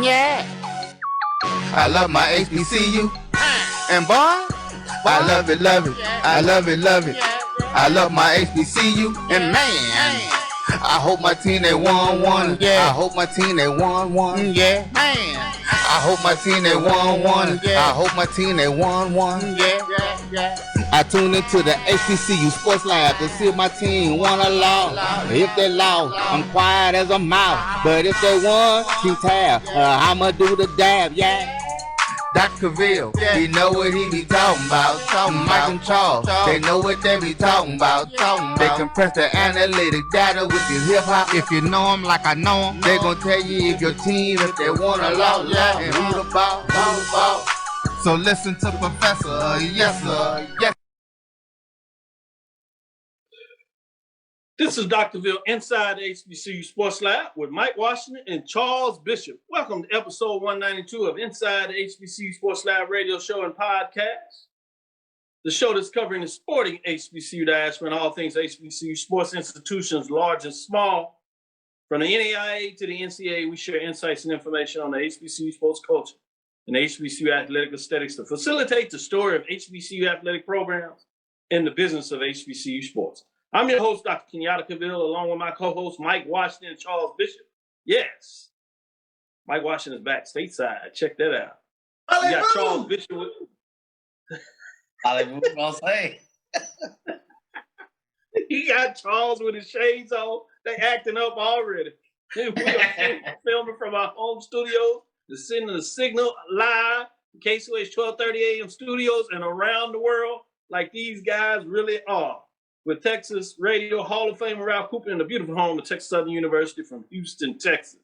Yeah. I love my HBCU. And boy, I love it, love it. I love it, love it. I love my HBCU. And man, I hope my team they won one. Yeah. I hope my team they won one. Yeah. Man. I hope my team they won one. Yeah. I hope my team they won one. Yeah. I tune into the HBCU Sports Lab to see if my team won or lost. If they lost, I'm quiet as a mouse. But if they won, keep tab. I'ma do the dab, yeah. Dr. Cavil, he know what he be talking about. Mike and Charles, they know what they be talking about. They compress the analytic data with your hip hop. If you know them like I know them, they gon' tell you if your team, if they won or lost, and who the ball. So listen to Professor, yes sir, yes. This is Dr. Cavil inside the HBCU Sports Lab with Mike Washington and Charles Bishop. Welcome to episode 192 of Inside the HBCU Sports Lab radio show and podcast. The show that's covering the sporting HBCU diaspora and all things HBCU sports institutions, large and small. From the NAIA to the NCAA, we share insights and information on the HBCU sports culture and HBCU athletic aesthetics to facilitate the story of HBCU athletic programs and the business of HBCU sports. I'm your host, Dr. Kenyatta Cavil, along with my co-hosts, Mike Washington and Charles Bishop. Yes, Mike Washington is back stateside. Check that out. We got Charles Bishop with Hollywood, gonna say. He got Charles with his shades on. They acting up already. We are filming from our home studios, sending the signal live, KCOH 1230 AM studios and around the world like these guys really are. With Texas Radio Hall of Famer Ralph Cooper in the beautiful home of Texas Southern University from Houston, Texas.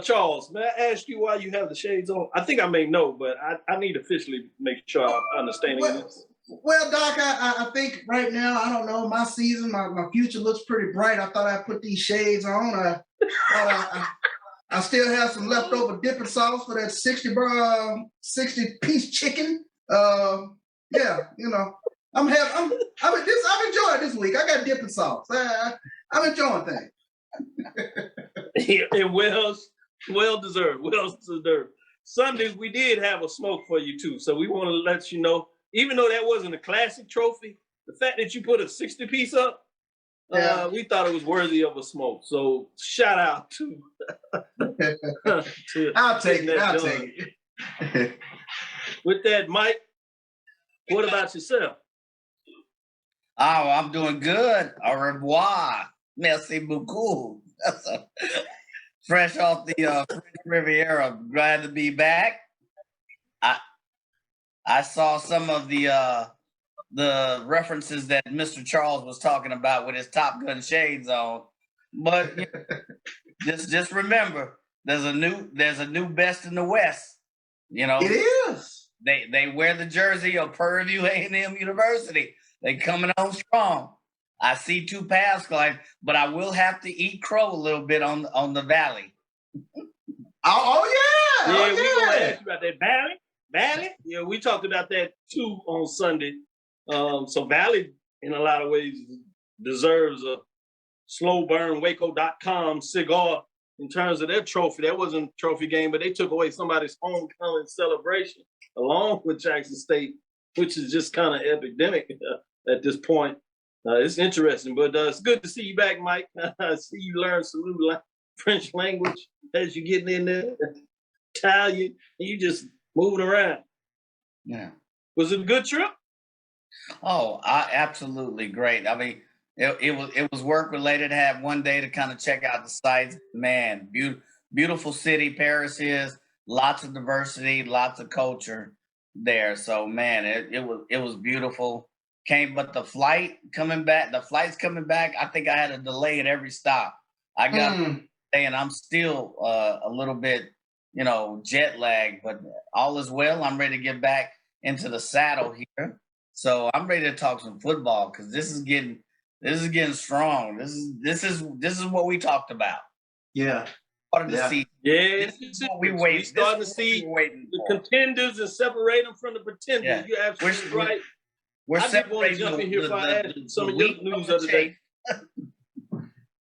Charles, may I ask you why you have the shades on? I think I may know, but I need to officially make sure I'm understanding this. Well, Doc, I think right now, I don't know, my season, my future looks pretty bright. I thought I'd put these shades on. I still have some leftover dipping sauce for that 60-piece chicken. Yeah, you know. I'm enjoying this week. I got dipping sauce. I'm enjoying things. And well deserved. Sundays we did have a smoke for you too, so we want to let you know. Even though that wasn't a classic trophy, the fact that you put a 60-piece up, we thought it was worthy of a smoke. So shout out to. I'll take it. With that, Mike, what about yourself? Oh, I'm doing good. Au revoir. Merci beaucoup. Fresh off the French Riviera. Glad to be back. I saw some of the references that Mr. Charles was talking about with his Top Gun shades on. But you know, just remember, there's a new best in the West. You know, it is. They wear the jersey of Purdue A&M University. They coming on strong. I see two paths going, but I will have to eat crow a little bit on the Valley. Oh yeah. Yeah, we gonna ask you about that Valley. Yeah, we talked about that too on Sunday. So Valley, in a lot of ways, deserves a slow burn Waco.com cigar in terms of their trophy. That wasn't a trophy game, but they took away somebody's homecoming celebration along with Jackson State, which is just kind of epidemic at this point. It's interesting, but it's good to see you back, Mike. I see you learn some new French language as you're getting in there. Italian, and you just moving around. Yeah. Was it a good trip? Oh, absolutely great. I mean, it was work related. To have one day to kind of check out the sites. Man, beautiful city Paris is. Lots of diversity, lots of culture there. So man, it was beautiful. But the flight's coming back. I think I had a delay at every stop. I got and I'm still a little bit, jet lagged, but all is well. I'm ready to get back into the saddle here. So I'm ready to talk some football because this is getting strong. This is what we talked about. Yeah. Yeah, this is what we wait. We starting to see the contenders and separate them from the pretenders. Yeah. You're absolutely right. We're separating jump in here some of your news of the day.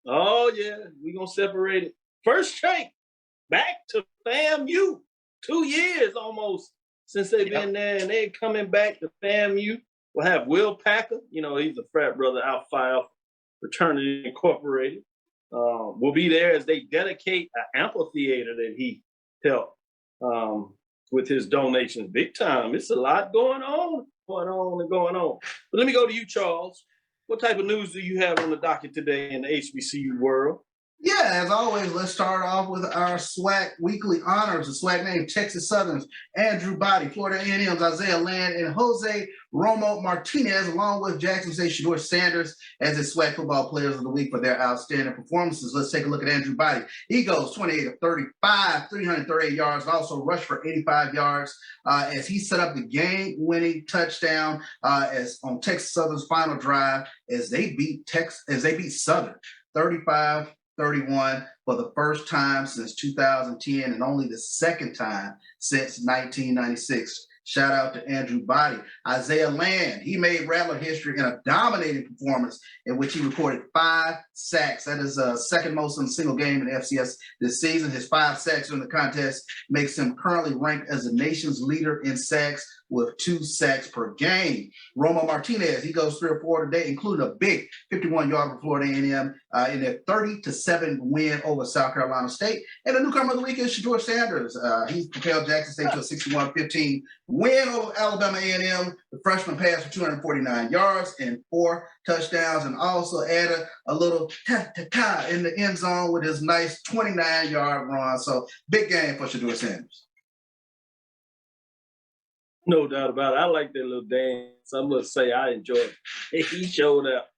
Oh yeah, we're gonna separate it. First take. back to FAMU. 2 years almost since they've been there, and they're coming back to FAMU. We'll have Will Packer. You know, he's a frat brother, Alpha Phi Alpha Fraternity Incorporated. Will be there as they dedicate an amphitheater that he helped with his donations. Big time. It's a lot going on. But let me go to you, Charles. What type of news do you have on the docket today in the HBCU world? Yeah, as always, let's start off with our SWAC weekly honors. The SWAC named Texas Southern's Andrew Body, Florida A&M's Isaiah Land, and Jose Romo Martinez, along with Jackson State Shador Sanders, as his SWAC football players of the week for their outstanding performances. Let's take a look at Andrew Body. He goes 28 of 35, 338 yards, and also rushed for 85 yards as he set up the game-winning touchdown as on Texas Southern's final drive as they beat Southern 35-31 for the first time since 2010 and only the second time since 1996. Shout out to Andrew Body. Isaiah Land, he made Rattler history in a dominating performance in which he recorded 5 sacks. That is second most in a single game in the FCS this season. His 5 sacks in the contest makes him currently ranked as the nation's leader in sacks with 2 sacks per game. Romo Martinez, he goes 3 or 4 today, including a big 51-yard for Florida A&M in their 30-7 win over South Carolina State. And the newcomer of the week is Shador Sanders. He's propelled Jackson State to a 61-15 win over Alabama A&M. The freshman passed for 249 yards and 4 touchdowns, and also added a little ta-ta-ta in the end zone with his nice 29-yard run. So big game for Shador Sanders. No doubt about it. I like that little dance. I must say I enjoyed it. He showed up.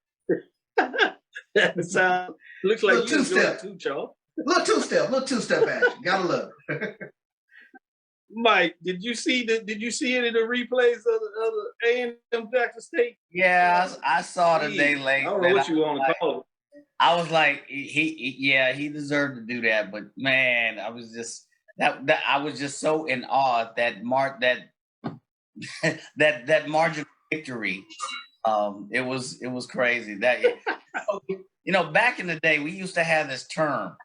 That sound looks like you enjoyed it too, Charles. Little two-step action. Gotta love it. Mike, did you see any of the replays of the A&M Jackson State? Yeah, I saw it a day late. I don't know what you want to call it. I was like, he deserved to do that, but man, I was just I was just so in awe at that that margin of victory. It was crazy. That back in the day, we used to have this term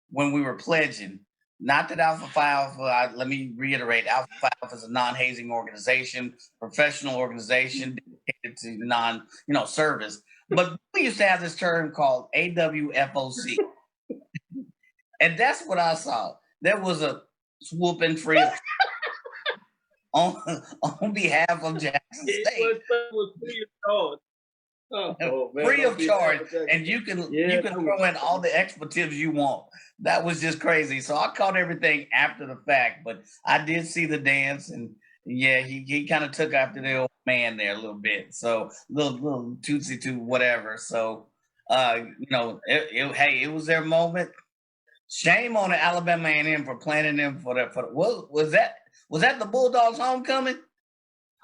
when we were pledging. Not that Alpha Phi Alpha, let me reiterate, Alpha Phi Alpha is a non-hazing organization, professional organization dedicated to service. But we used to have this term called AWFOC. And that's what I saw. There was a swooping free on behalf of Jackson State. It was free of charge. Oh, man, free of charge, and you can throw in all the expletives you want. That was just crazy. So I caught everything after the fact, but I did see the dance, and yeah, he kind of took after the old man there a little bit. So little tootsie toot whatever. So it was their moment. Shame on the Alabama A&M for planning them for that. Was that the Bulldogs' homecoming?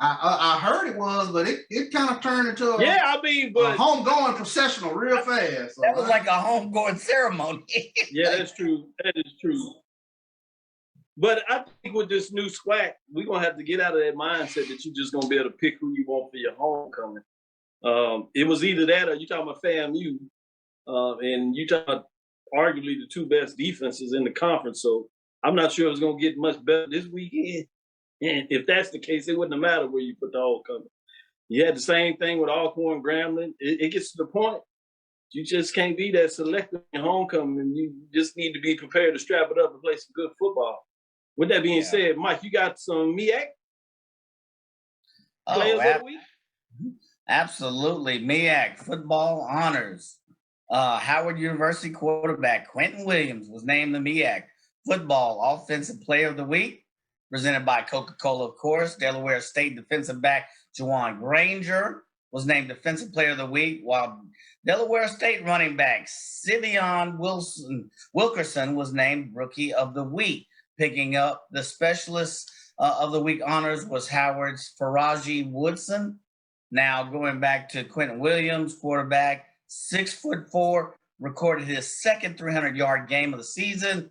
I heard it was, but it kind of turned into a homegoing processional real fast. So that was like a homegoing ceremony. Yeah, that's true. That is true. But I think with this new SWAC, we're going to have to get out of that mindset that you're just going to be able to pick who you want for your homecoming. It was either that or you're talking about FAMU, and you're talking about arguably the 2 best defenses in the conference. So I'm not sure it's going to get much better this weekend. And if that's the case, it wouldn't have mattered where you put the homecoming. You had the same thing with Alcorn Grambling. It gets to the point you just can't be that selective in homecoming. You just need to be prepared to strap it up and play some good football. With that being said, Mike, you got some MEAC players of the week? Absolutely. MEAC football honors. Howard University quarterback Quentin Williams was named the MEAC football offensive player of the week, presented by Coca-Cola, of course. Delaware State defensive back Juwan Granger was named defensive player of the week, while Delaware State running back Sivion Wilkerson was named rookie of the week. Picking up the specialist of the week honors was Howard's Faraji Woodson. Now going back to Quentin Williams, quarterback, 6'4", recorded his second 300-yard game of the season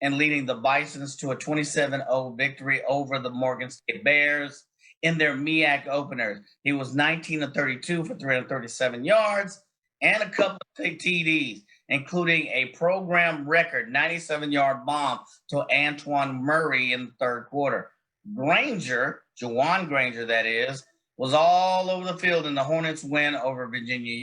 and leading the Bisons to a 27-0 victory over the Morgan State Bears in their MEAC openers. He was 19 of 32 for 337 yards and a couple of TDs. including a program record 97-yard bomb to Antoine Murray in the third quarter. Granger, Jawan Granger, that is, was all over the field in the Hornets' win over Virginia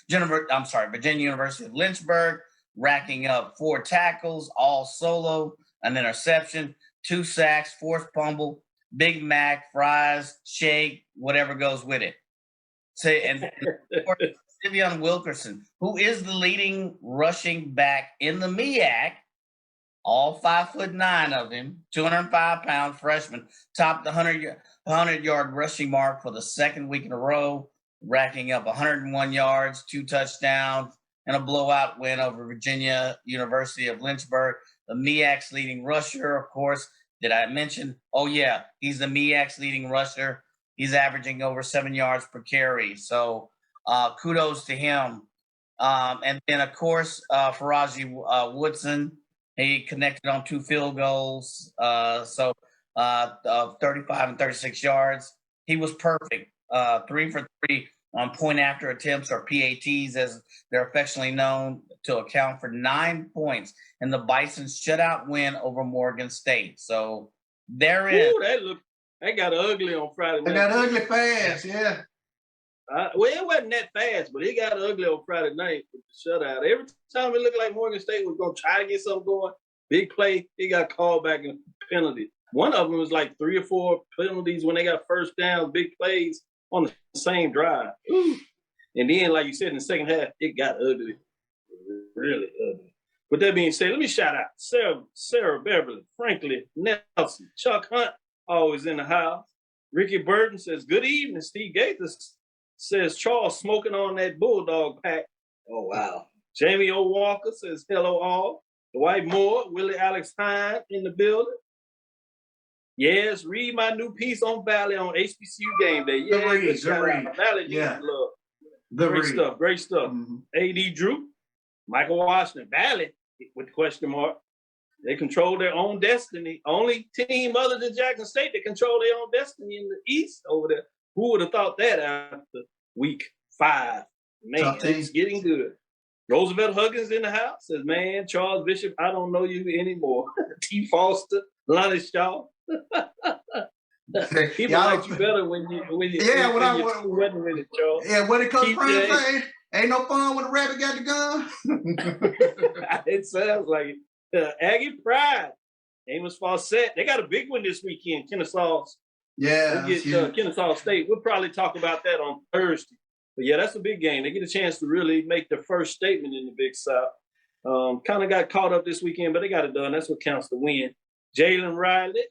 University of Lynchburg, racking up 4 tackles, all solo, an interception, 2 sacks, forced fumble, Big Mac, fries, shake, whatever goes with it. And Sivion Wilkerson, who is the leading rushing back in the MEAC, all 5'9" of him, 205 pound freshman, topped the 100-yard rushing mark for the second week in a row, racking up 101 yards, 2 touchdowns, and a blowout win over Virginia University of Lynchburg. The MEAC's leading rusher, of course, did I mention? Oh, yeah, he's the MEAC's leading rusher. He's averaging over 7 yards per carry. So kudos to him. And then, of course, Faraji Woodson, he connected on 2 field goals. 35 and 36 yards. He was perfect. 3 for 3 on point after attempts, or PATs, as they're affectionately known, to account for 9 points in the Bison's shutout win over Morgan State. So there is. That got ugly on Friday night. It got ugly fast, yeah. Well, it wasn't that fast, but it got ugly on Friday night with the shutout. Every time it looked like Morgan State was going to try to get something going, big play, it got called back in penalty. One of them was like 3 or 4 penalties when they got first down, big plays on the same drive. Ooh. And then, like you said, in the second half, it got ugly. Really ugly. With that being said, let me shout out Sarah Beverly, Franklin Nelson, Chuck Hunt, always in the house. Ricky Burton says, good evening. Steve Gaithers says, Charles smoking on that Bulldog pack. Oh, wow. Jamie O. Walker says, hello all. Dwight Moore, Willie Alex Hine in the building. Yes, read my new piece on Valley on HBCU Gameday. Yeah, good read. Valley, yeah. Love. Great stuff. Mm-hmm. A.D. Drew, Michael Washington, Valley with the question mark. They control their own destiny. Only team other than Jackson State that control their own destiny in the East over there. Who would have thought that after week 5? Man, it's getting good. Roosevelt Huggins in the house says, man, Charles Bishop, I don't know you anymore. T. Foster, Lonnie Shaw. People like you better when you wasn't with it, Charles. Yeah, when it comes to prime time, ain't no fun when the rabbit got the gun. It sounds like it. Aggie Pride, Amos Fawcett. They got a big one this weekend, Kennesaw. Yeah. We'll get Kennesaw State. We'll probably talk about that on Thursday. But yeah, that's a big game. They get a chance to really make their first statement in the Big South. Kind of got caught up this weekend, but they got it done. That's what counts to win. Jalen Riley,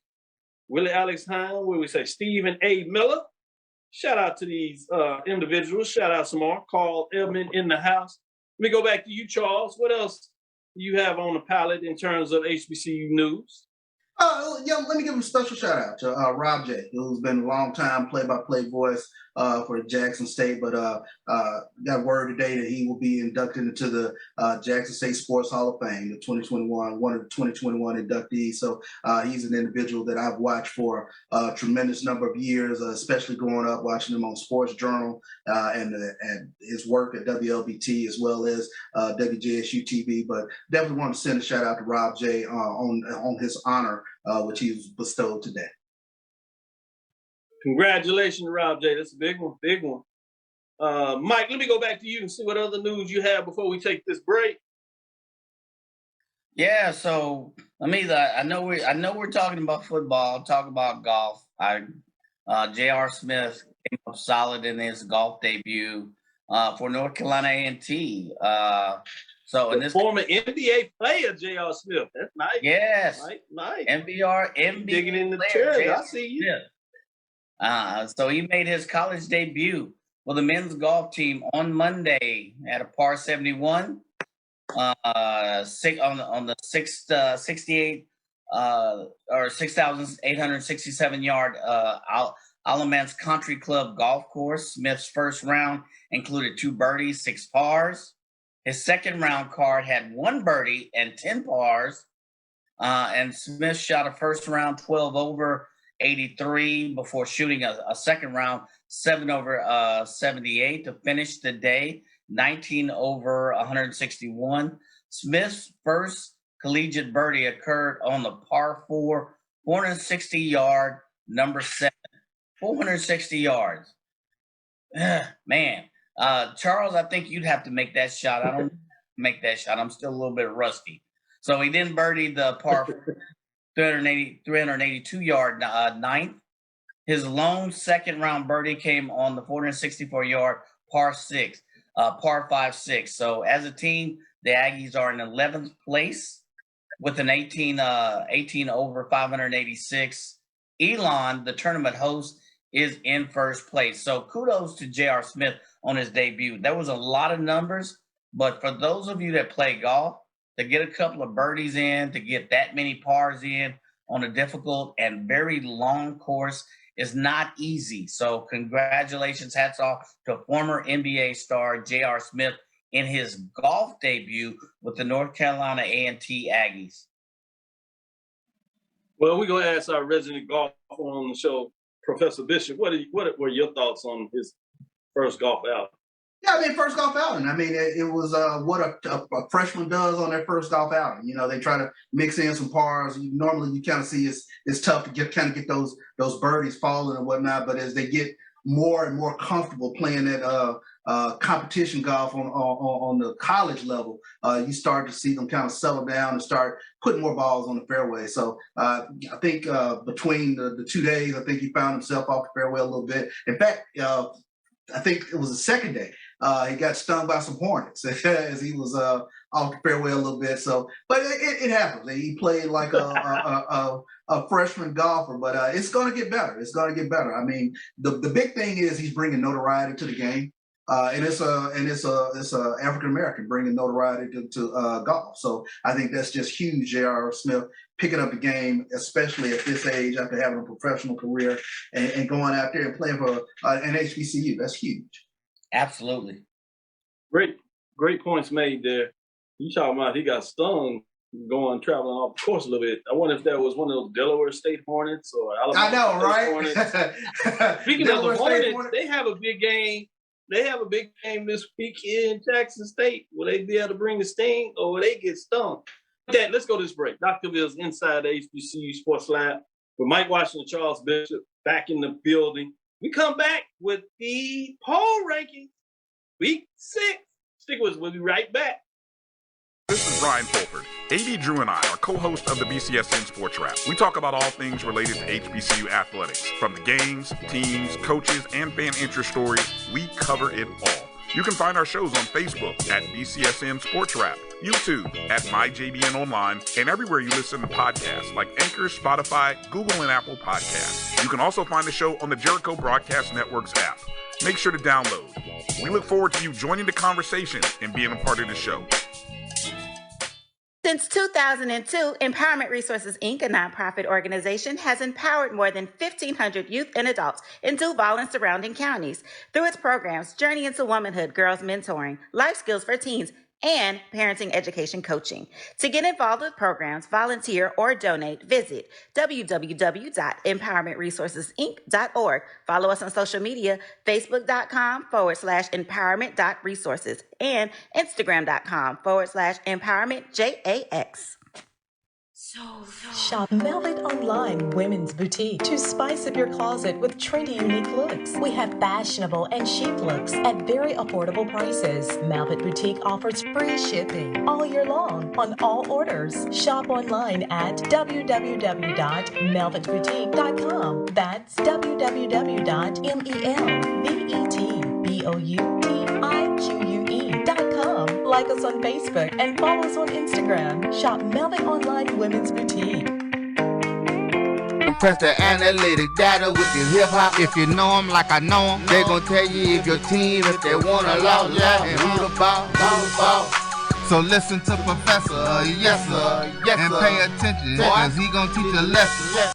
Willie Alex Hine, where we say Stephen A. Miller. Shout out to these individuals. Shout out some more. Carl Edmond in the house. Let me go back to you, Charles. What else do you have on the palette in terms of HBCU news? Let me give a special shout out to Rob J, who's been a long time play-by-play voice for Jackson State, but got word today that he will be inducted into the Jackson State Sports Hall of Fame, the 2021, one of the 2021 inductees. So he's an individual that I've watched for a tremendous number of years, especially growing up watching him on Sports Journal and his work at WLBT as well as WJSU TV. But definitely want to send a shout out to Rob J on his honor, which he was bestowed today. Congratulations, Rob J. That's a big one, big one. Mike, let me go back to you and see what other news you have before we take this break. Yeah, so I know we're talking about football. Talk about golf. J.R. Smith came up solid in his golf debut for North Carolina A&T. Former NBA player, J.R. Smith. That's nice. Yes. Nice. NBA digging in the player, chair. I see you. So he made his college debut for the men's golf team on Monday at a par 71 on the 6,867 yard Alamance Country Club golf course. Smith's first round included 2 birdies, 6 pars. His second round card had 1 birdie and 10 pars. And Smith shot a first round 12 over 83 before shooting a second round 7 over 78 to finish the day 19 over 161. Smith's first collegiate birdie occurred on the par 4, 460-yard, number 7. 460 yards. Man. Charles, I think you'd have to make that shot. I don't make that shot. I'm still a little bit rusty. So he didn't birdie the par 382-yard ninth. His lone second-round birdie came on the 464-yard par 5-6. So as a team, the Aggies are in 11th place with an 18 over 586. Elon, the tournament host, is in first place. So kudos to J.R. Smith on his debut. There was a lot of numbers, but for those of you that play golf, to get a couple of birdies in, to get that many pars in on a difficult and very long course is not easy. So congratulations, hats off to former NBA star J.R. Smith in his golf debut with the North Carolina A&T Aggies. Well, we're going to ask our resident golfer on the show, Professor Bishop, what were your thoughts on his first golf outing? Yeah, I mean, first golf outing. I mean, it was what a freshman does on their first golf outing. You know, they try to mix in some pars. Normally, you kind of see it's tough to get those birdies falling and whatnot. But as they get more and more comfortable playing that competition golf on the college level, you start to see them kind of settle down and start putting more balls on the fairway. So I think between the 2 days, I think he found himself off the fairway a little bit. In fact, I think it was the second day. He got stung by some hornets as he was off the fairway a little bit. So, but it happens. He played like a freshman golfer, but it's going to get better. It's going to get better. I mean, the big thing is he's bringing notoriety to the game, and it's a African American bringing notoriety to golf. So I think that's just huge. J.R. Smith picking up the game, especially at this age after having a professional career and going out there and playing for an HBCU. That's huge. Absolutely. Great points made there. You talking about he got stung traveling off the course a little bit. I wonder if that was one of those Delaware State Hornets or Alabama I know, State right? Hornets. Speaking of the Hornets, they have a big game. They have a big game this week in Jackson State. Will they be able to bring the sting or will they get stung? Okay, let's go to this break. Dr. Cavil's inside the HBCU Sports Lab with Mike Washington, Charles Bishop back in the building. We come back with the poll rankings, week 6. Stick with us. We'll be right back. This is Ryan Fulford. AD Drew and I are co-hosts of the BCSN Sports Lab. We talk about all things related to HBCU athletics. From the games, teams, coaches, and fan interest stories, we cover it all. You can find our shows on Facebook at BCSN Sports Lab, YouTube at MyJBN Online, and everywhere you listen to podcasts like Anchor, Spotify, Google, and Apple Podcasts. You can also find the show on the Jericho Broadcast Network's app. Make sure to download. We look forward to you joining the conversation and being a part of the show. Since 2002, Empowerment Resources, Inc., a nonprofit organization, has empowered more than 1,500 youth and adults in Duval and surrounding counties. Through its programs, Journey into Womanhood, Girls Mentoring, Life Skills for Teens, and Parenting Education Coaching. To get involved with programs, volunteer, or donate, visit www.empowermentresourcesinc.org. Follow us on social media, facebook.com/empowerment.resources and instagram.com/empowermentJAX. Shop Velvet Online Women's Boutique to spice up your closet with trendy, unique looks. We have fashionable and chic looks at very affordable prices. Velvet Boutique offers free shipping all year long on all orders. Shop online at www.melvetboutique.com. That's www.melvetboutique.com. Like us on Facebook and follow us on Instagram. Shop Velvet Online Women's Boutique. Press the analytic data with your hip hop. If you know them like I know them, they gon' tell you if your team, if they wanna loud and who the ball. So listen to Professor, yes sir, and pay attention, cause he gon' teach a lesson.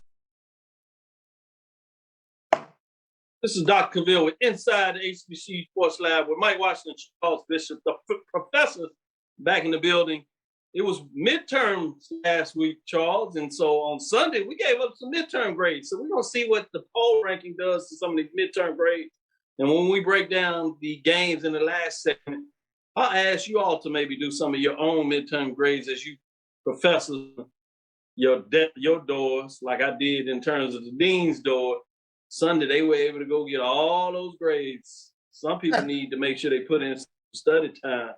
This is Dr. Cavil with Inside the HBCU Sports Lab with Mike Washington, Charles Bishop, the professors back in the building. It was midterms last week, Charles, and so on Sunday we gave up some midterm grades. So we're gonna see what the poll ranking does to some of these midterm grades. And when we break down the games in the last segment, I'll ask you all to maybe do some of your own midterm grades as you professors your doors, like I did in terms of the dean's door. Sunday, they were able to go get all those grades. Some people need to make sure they put in some study time.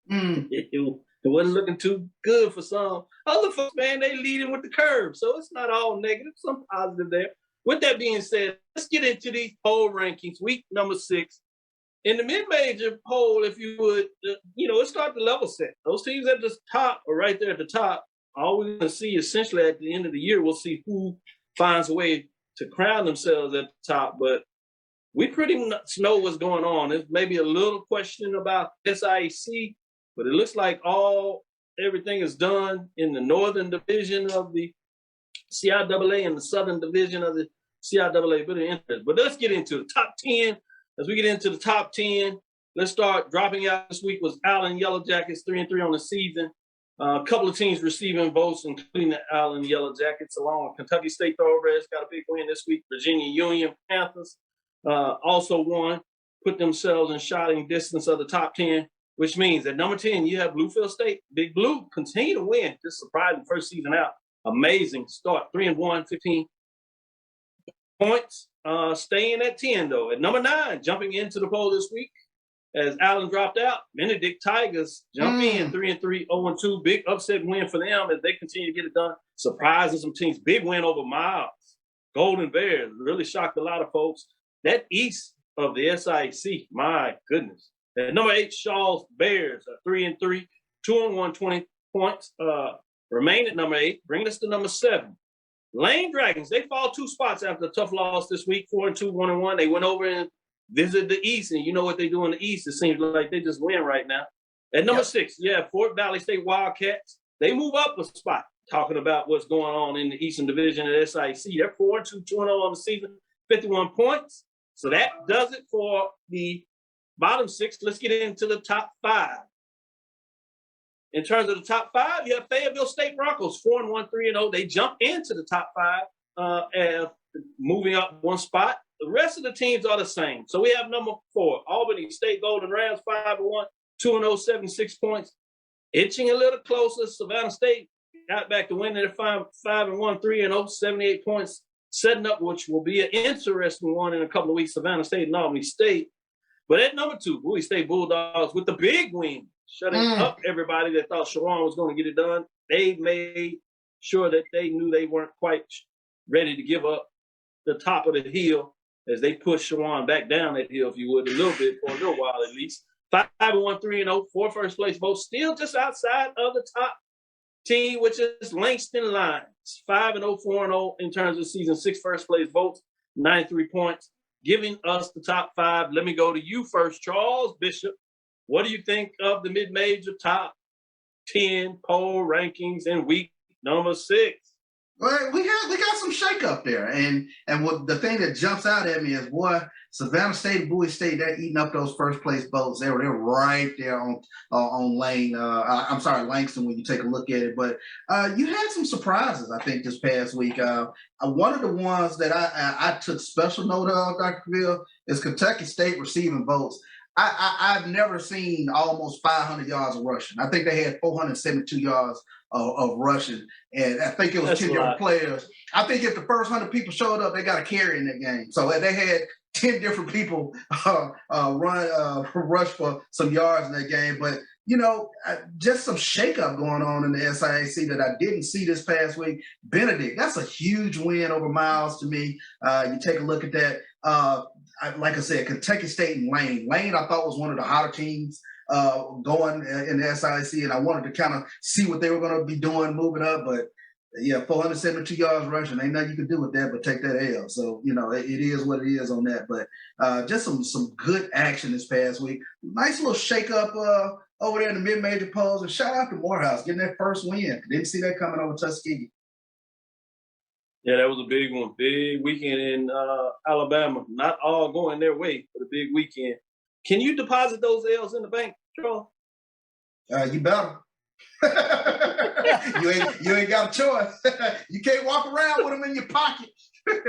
It wasn't looking too good for some. Other folks, man, they leading with the curve. So it's not all negative, some positive there. With that being said, let's get into these poll rankings, week number 6. In the mid-major poll, if you would, let's start the level set. Those teams at the top are right there at the top. All we're going to see essentially at the end of the year, we'll see who finds a way to crown themselves at the top. But we pretty much know what's going on. There's maybe a little question about SIAC, but it looks like everything is done in the northern division of the CIAA and the southern division of the CIAA. But let's get into the top 10. As we get into the top 10, let's start dropping out this week was Allen Yellow Jackets, 3-3 on the season. A couple of teams receiving votes, including the Allen Yellow Jackets, along with Kentucky State Thoroughbreds, got a big win this week. Virginia Union Panthers also won, put themselves in shouting distance of the top 10, which means at number 10, you have Bluefield State. Big Blue continue to win. Just surprising first season out. Amazing start, 3-1, 15 points. Staying at 10, though. At number 9, jumping into the poll this week, as Allen dropped out, Benedict Tigers jump in 3-3, 0-2. Big upset win for them as they continue to get it done. Surprising some teams. Big win over Miles. Golden Bears really shocked a lot of folks. That east of the SIAC, my goodness. At number 8, Shaw's Bears are 3-3, 2-1, 20 points. Remain at number 8, bringing us to number 7. Lane Dragons, they fall 2 spots after a tough loss this week, 4-2, 1-1. They went over and visited the East, and you know what they do in the East. It seems like they just win right now. At number 6, Fort Valley State Wildcats. They move up a spot, talking about what's going on in the Eastern Division at SIC. They're 4-2, 2-0 on the season, 51 points. So that does it for the bottom 6. Let's get into the top 5. In terms of the top 5, you have Fayetteville State Broncos, 4-1, 3-0. They jump into the top 5 and moving up 1 spot. The rest of the teams are the same. So we have number 4, Albany State Golden Rams, 5-1, 2-0, 76 points. Itching a little closer, Savannah State got back to winning at 5-1, 3-0, 78 points, setting up, which will be an interesting one in a couple of weeks, Savannah State and Albany State. But at number 2, Bowie State Bulldogs with the big win, shutting up everybody that thought Shawan was going to get it done. They made sure that they knew they weren't quite ready to give up the top of the hill as they pushed Shawan back down that hill, if you would, a little bit, for a little while at least. 5-1, 3-0, 4 first place votes, still just outside of the top team, which is Langston Lions. 5-0, 4-0 in terms of season, 6 first place votes, 93 points, giving us the top 5. Let me go to you first, Charles Bishop. What do you think of the mid-major top 10 poll rankings in week number 6? Well, we got some shakeup there, and what the thing that jumps out at me is, boy, Savannah State and Bowie State, they're eating up those first place votes. They're right there on Lane. I'm sorry, Langston, when you take a look at it. But you had some surprises, I think, this past week. One of the ones that I took special note of, Dr. Cavil, is Kentucky State receiving votes. I've never seen almost 500 yards of rushing. I think they had 472 yards of rushing, and I think it was 10 different players. I think if the first 100 people showed up, they got a carry in that game. So they had 10 different people rush for some yards in that game. But, just some shakeup going on in the SIAC that I didn't see this past week. Benedict, that's a huge win over Miles to me. You take a look at that. Like I said, Kentucky State and Lane. Lane, I thought, was one of the hotter teams going in the SIC, and I wanted to kind of see what they were going to be doing moving up. But, 472 yards rushing, ain't nothing you can do with that but take that L. So, it is what it is on that. But just some good action this past week. Nice little shake-up over there in the mid-major polls. And shout out to Morehouse getting that first win. Didn't see that coming over Tuskegee. Yeah, that was a big one. Big weekend in Alabama. Not all going their way, but a big weekend. Can you deposit those L's in the bank, Charles? You better. you ain't got a choice. You can't walk around with them in your pocket. With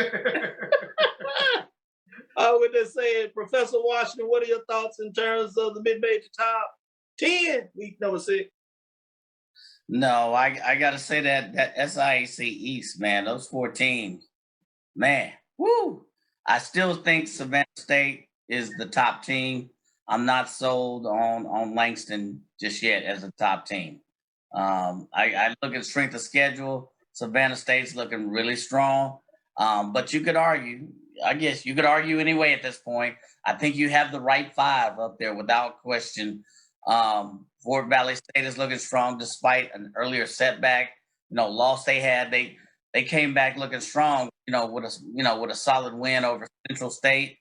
that said, Professor Washington, what are your thoughts in terms of the mid-major top 10, week number 6. No, I got to say that SIAC East, man, those 4 teams, man, woo. I still think Savannah State is the top team. I'm not sold on Langston just yet as a top team. I look at strength of schedule. Savannah State's looking really strong. But you could argue, I guess you could argue anyway at this point. I think you have the right 5 up there without question. Fort Valley State is looking strong despite an earlier setback, loss they had. They came back looking strong, with a solid win over Central State.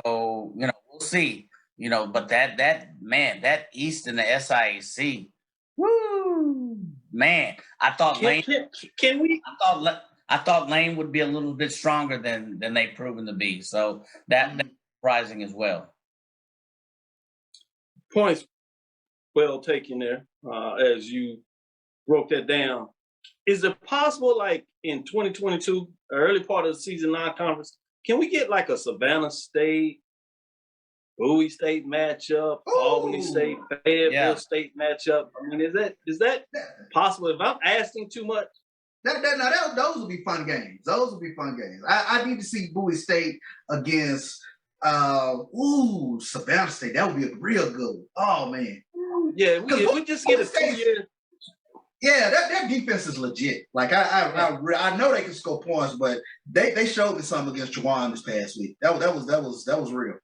So, we'll see. But that East in the SIAC, woo, man. I thought I thought Lane would be a little bit stronger than they've proven to be. So that's surprising as well. Points well taken there, as you broke that down. Is it possible, like in 2022, early part of the season non-conference, can we get like a Savannah State, Bowie State matchup, Albany State, Fayetteville State matchup? I mean, is that possible? If I'm asking too much? Those would be fun games. Those would be fun games. I need to see Bowie State against Savannah State. That would be a real good one. Oh man. Yeah, we just get a 2 year. Yeah, that defense is legit. Like I know they can score points, but they showed me something against Juwan this past week. That was real.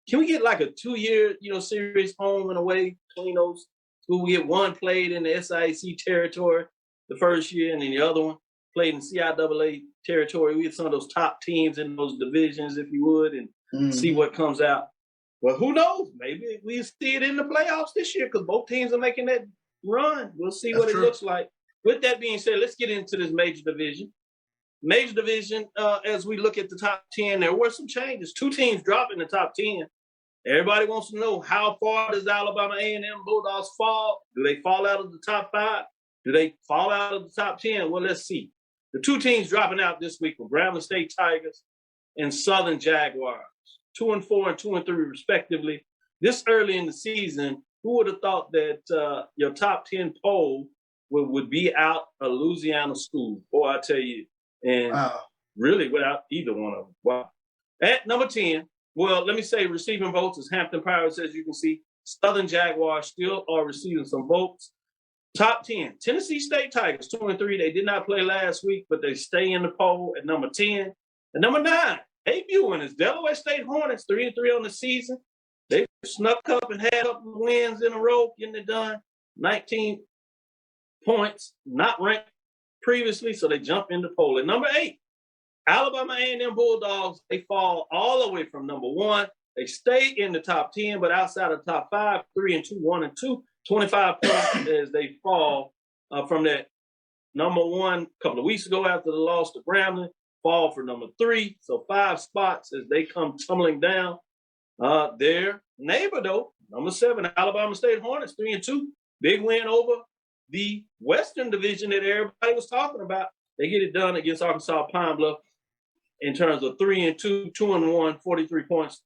Can we get like a 2 year, series home and away between those? Who we get one played in the SIAC territory the first year, and then the other one played in CIAA territory. We get some of those top teams in those divisions, if you would, and see what comes out. Well, who knows? Maybe we see it in the playoffs this year because both teams are making that run. We'll see what it looks like. With that being said, let's get into this major division. Major division, as we look at the top 10, there were some changes. 2 teams dropping the top 10. Everybody wants to know, how far does Alabama A&M Bulldogs fall? Do they fall out of the top 5? Do they fall out of the top 10? Well, let's see. The 2 teams dropping out this week were Grambling State Tigers and Southern Jaguars, 2-4 and 2-3 respectively. This early in the season, who would have thought that your top 10 poll would be out a Louisiana school? Boy, I tell you, and really without either one of them. Wow. At number 10, well, let me say receiving votes is Hampton Pirates, as you can see. Southern Jaguars still are receiving some votes. Top 10, Tennessee State Tigers, 2-3. They did not play last week, but they stay in the poll at number 10. At number 9, debut winners, Delaware State Hornets, 3-3 on the season. They snuck up and had a couple of wins in a row, getting it done. 19 points, not ranked previously, so they jump in the poll. At number 8, Alabama A&M Bulldogs, they fall all the way from number 1. They stay in the top 10, but outside of the top 5, 3-2, 1-2, 25 points as they fall from that number 1 a couple of weeks ago after the loss to Grambling, fall for number 3. So 5 spots as they come tumbling down. Their neighbor, though, number 7, Alabama State Hornets, 3-2. Big win over the Western Division that everybody was talking about. They get it done against Arkansas Pine Bluff in terms of 3-2, 2-1, 43 points.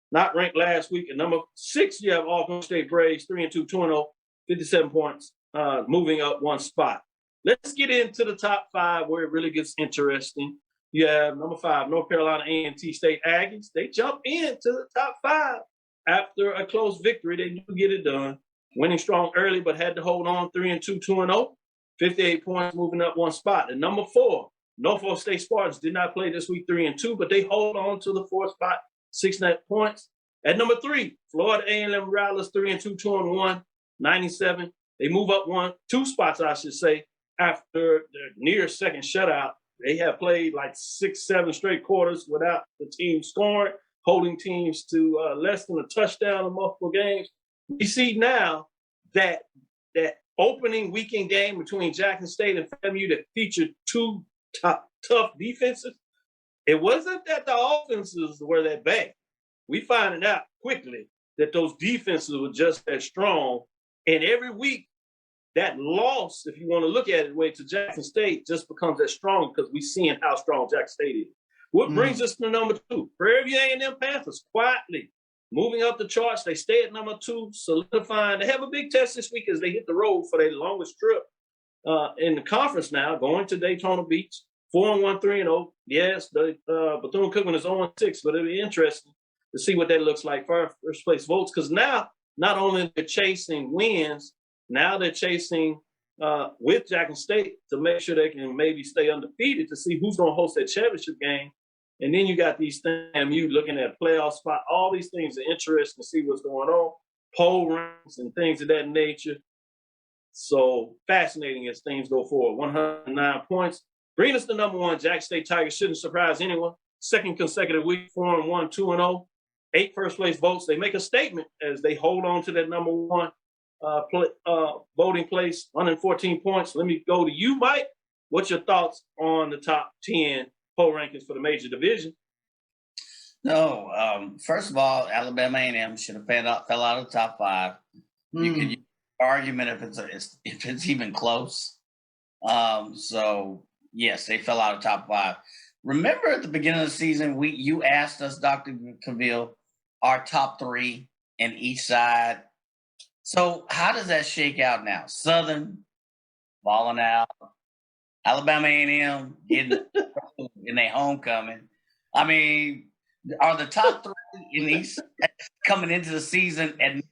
Not ranked last week. At number 6, you have Auburn State Braves, 3-2, 2-0, 57 points, moving up 1 spot. Let's get into the top 5 where it really gets interesting. You have number 5, North Carolina A&T State Aggies. They jump into the top 5 after a close victory. They do get it done, winning strong early, but had to hold on, 3-2, 2-0, 58 points, moving up 1 spot. At number 4, Norfolk State Spartans did not play this week, 3-2, but they hold on to the 4th spot, 69 points. At number 3, Florida A&M Rattlers, 3-2, 2-1, 97. They move up 2 spots, I should say, after their near second shutout. They have played like 6-7 straight quarters without the team scoring, holding teams to less than a touchdown in multiple games. We see now that opening weekend game between Jackson State and FAMU that featured 2 tough defenses. It wasn't that the offenses were that bad. We finding out quickly that those defenses were just as strong. And every week, that loss, if you want to look at it, way to Jackson State just becomes as strong because we're seeing how strong Jackson State is. What brings us to number 2? Prairie View A&M Panthers quietly moving up the charts. They stay at number 2, solidifying. They have a big test this week as they hit the road for their longest trip in the conference now, going to Daytona Beach. 4-1, 3-0. Yes, the Bethune-Cookman is 0-6, but it'll be interesting to see what that looks like for our first place votes. Because now, not only they're chasing wins, now they're chasing with Jackson State to make sure they can maybe stay undefeated to see who's going to host that championship game. And then you got these things, you looking at playoff spot. All these things are interesting to see what's going on. Poll ranks and things of that nature. So fascinating as things go forward. 109 points. Bring us to number 1. Jackson State Tigers shouldn't surprise anyone. Second consecutive week, 4-1, 2-0. 8 first place votes. They make a statement as they hold on to that number 1 voting place, 114 points. Let me go to you, Mike. What's your thoughts on the top 10 poll rankings for the major division? No, first of all, Alabama A&M should have fell out of the top 5. You could use an argument if it's even close. So yes, they fell out of top 5. Remember at the beginning of the season, you asked us, Dr. Cavil, our top 3 in each side. So how does that shake out now? Southern falling out, Alabama A&M getting in their homecoming. I mean, are the top 3 in East coming into the season? And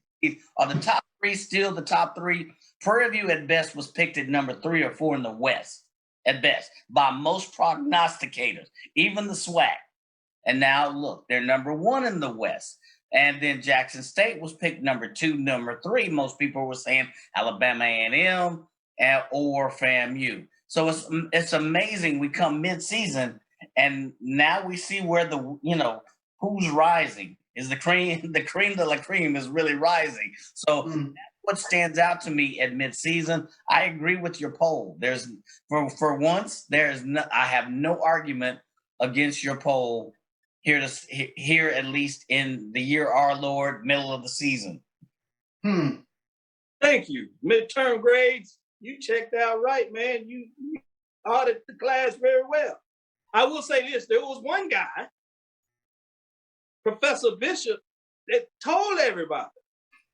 are the top 3 still the top 3? Prairie View at best was picked at number 3 or 4 in the West at best by most prognosticators, even the SWAC. And now look, they're number 1 in the West. And then Jackson State was picked number 2, number 3. Most people were saying Alabama A&M or FAMU. So it's amazing. We come mid-season, and now we see where who's rising. Is the cream de la cream is really rising. So that's what stands out to me at mid-season. I agree with your poll. There's for once I have no argument against your poll. Here at least in the year our Lord, middle of the season. Thank you. Midterm grades, you checked out right, man. You audited the class very well. I will say this, there was one guy, Professor Bishop, that told everybody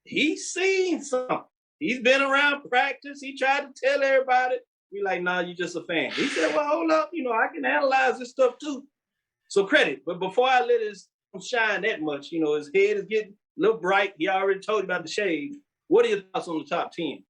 he's seen something. He's been around practice. He tried to tell everybody. We like, nah, you just a fan. He said, well, hold up, I can analyze this stuff too. So credit, but before I let his shine that much, his head is getting a little bright. He already told you about the shade. What are your thoughts on the top 10?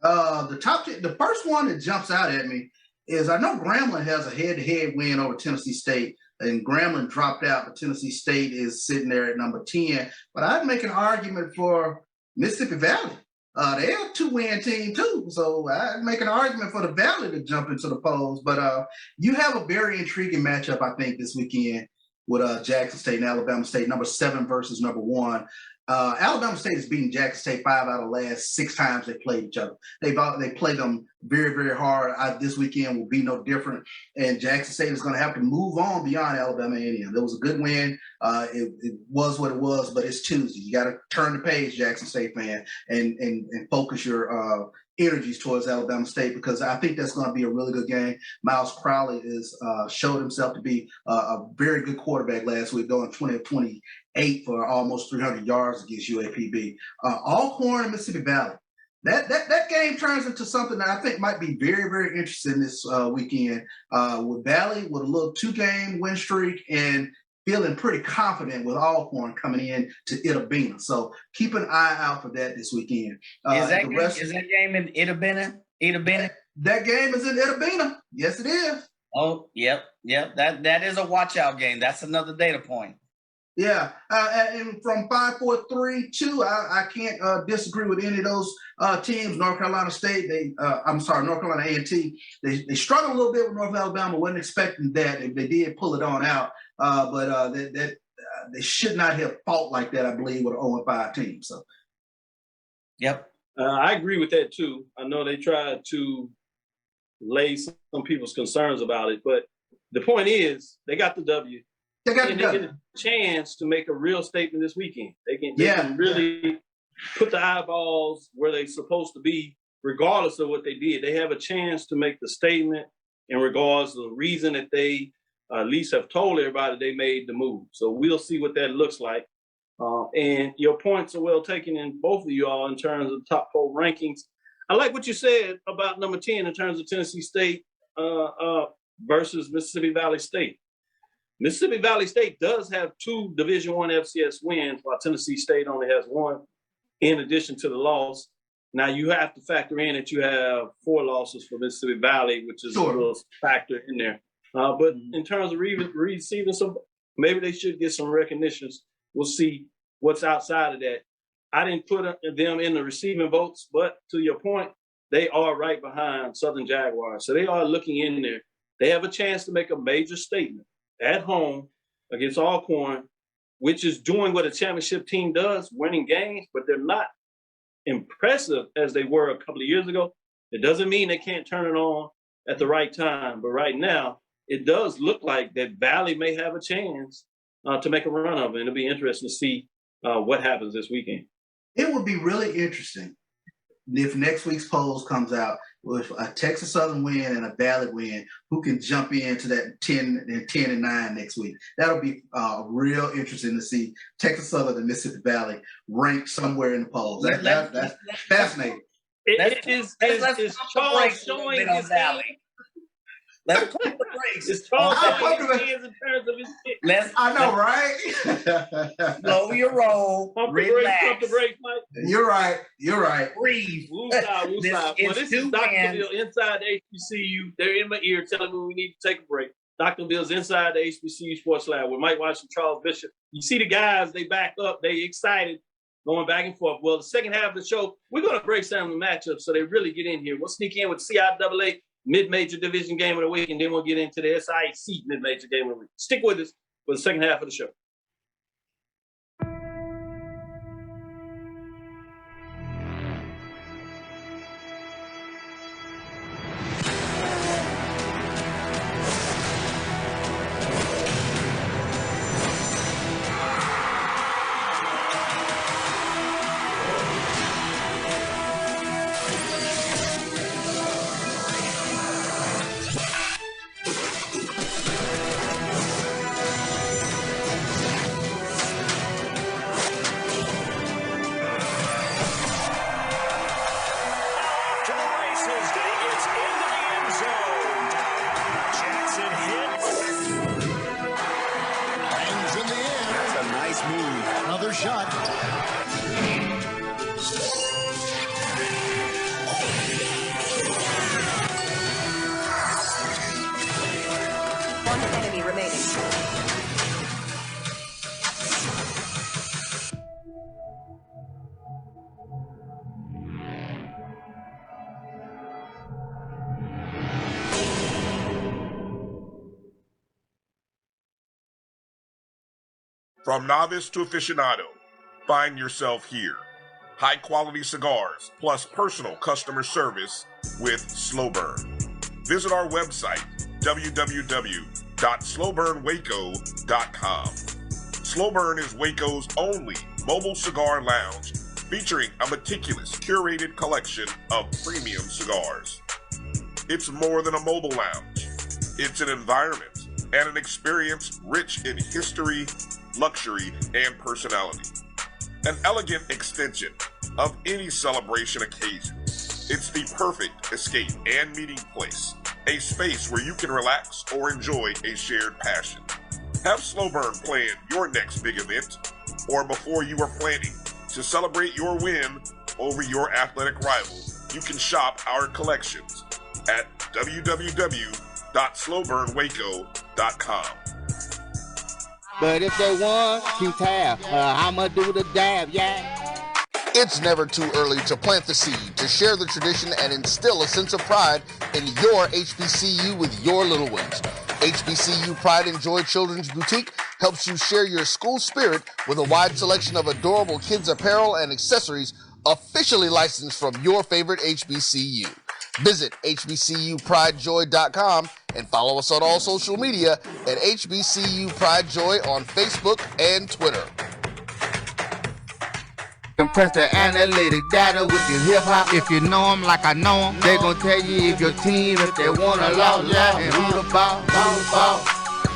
The top 10, the first one that jumps out at me is I know Grambling has a head-to-head win over Tennessee State, and Grambling dropped out, but Tennessee State is sitting there at number 10. But I'd make an argument for Mississippi Valley. They're a 2-win team too, so I'd make an argument for the Valley to jump into the polls. But you have a very intriguing matchup, I think, this weekend with Jackson State and Alabama State, number 7 versus number 1. Alabama State has beaten Jackson State 5 out of the last 6 times they played each other. They played them very, very hard. This weekend will be no different. And Jackson State is going to have to move on beyond Alabama A&M. It was a good win. It was what it was, but it's Tuesday. You got to turn the page, Jackson State fan, and focus your energies towards Alabama State, because I think that's going to be a really good game. Miles Crowley is showed himself to be a very good quarterback last week, going 20 of 28 for almost 300 yards against UAPB. Alcorn and Mississippi Valley. That game turns into something that I think might be very, very interesting this weekend. With Valley with a little 2-game win streak and feeling pretty confident with Alcorn coming in to Itta-Bena. So keep an eye out for that this weekend. Is that game in Itta-Bena? That game is in Itta-Bena. Yes, it is. Oh, yep. That is a watch-out game. That's another data point. Yeah, and from 5-4-3-2, I can't disagree with any of those teams. North Carolina State, North Carolina A&T, they struggled a little bit with North Alabama. Wasn't expecting that. They did pull it on out, but they should not have fought like that, I believe, with an 0-5 team. So, yep, I agree with that too. I know they tried to lay some people's concerns about it, but the point is they got the W. They get a chance to make a real statement this weekend. They can really put the eyeballs where they're supposed to be, regardless of what they did. They have a chance to make the statement in regards to the reason that they at least have told everybody they made the move. So we'll see what that looks like. And your points are well taken in both of you all in terms of top poll rankings. I like what you said about number 10 in terms of Tennessee State versus Mississippi Valley State. Mississippi Valley State does have 2 Division I FCS wins, while Tennessee State only has 1, in addition to the loss. Now, you have to factor in that you have 4 losses for Mississippi Valley, which is a little factor in there. But in terms of receiving some, maybe they should get some recognitions. We'll see what's outside of that. I didn't put them in the receiving votes, but to your point, they are right behind Southern Jaguars. So they are looking in there. They have a chance to make a major statement at home against Alcorn, which is doing what a championship team does, winning games, but they're not impressive as they were a couple of years ago. It doesn't mean they can't turn it on at the right time, but right now, it does look like that Valley may have a chance to make a run of it. And it'll be interesting to see what happens this weekend. It would be really interesting if next week's polls comes out with a Texas Southern win and a Valley win, who can jump into that 10 and 9 next week. That'll be real interesting to see Texas Southern and Mississippi Valley ranked somewhere in the polls. That's fascinating. Is Charles showing his Valley? Let's pump the brakes. Is Charles showing his hands in terms of his kick? I know, right? Slow your roll. Pump the brakes, Mike. You're right. Breathe. Woosah. Well, this is Dr. Bill inside the HBCU. They're in my ear telling me we need to take a break. Dr. Bill's inside the HBCU Sports Lab with Mike Washington, Charles Bishop. You see the guys, they back up, they excited, going back and forth. Well, the second half of the show, we're going to break down the matchups so they really get in here. We'll sneak in with CIAA mid-major division game of the week, and then we'll get into the SIC mid-major game of the week. Stick with us for the second half of the show. From novice to aficionado, find yourself here. High-quality cigars plus personal customer service with Slow Burn. Visit our website, www.slowburnwaco.com. Slow Burn is Waco's only mobile cigar lounge featuring a meticulous, curated collection of premium cigars. It's more than a mobile lounge. It's an environment and an experience rich in history, luxury, and personality. An elegant extension of any celebration occasion. It's the perfect escape and meeting place, a space where you can relax or enjoy a shared passion. Have Slow Burn plan your next big event, or before you are planning to celebrate your win over your athletic rival, you can shop our collections at www.slowburnwaco.com. But if they won, keep tab. I'ma do the dab, yeah. It's never too early to plant the seed, to share the tradition, and instill a sense of pride in your HBCU with your little ones. HBCU Pride and Joy Children's Boutique helps you share your school spirit with a wide selection of adorable kids' apparel and accessories officially licensed from your favorite HBCU. Visit hbcupridejoy.com and follow us on all social media at HBCU Pride Joy on Facebook and Twitter. Compress the analytic data with your hip-hop. If you know them like I know them, they gon' tell you if your team, if they wanna lose, yeah, and who the ball.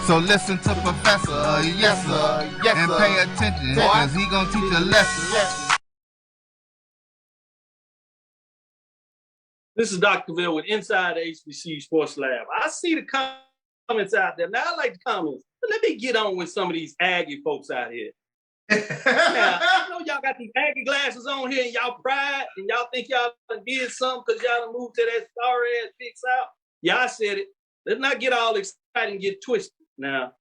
So listen to Professor, yes sir, yes, and pay attention, cause he gonna teach a lesson. This is Dr. Cavil with Inside the HBCU Sports Lab. I see the comments out there. Now, I like the comments. But let me get on with some of these Aggie folks out here. Now, I know y'all got these Aggie glasses on here and y'all pride and y'all think y'all did something because y'all done moved to that star-ass Big South. Yeah, I said it. Let's not get all excited and get twisted. Now,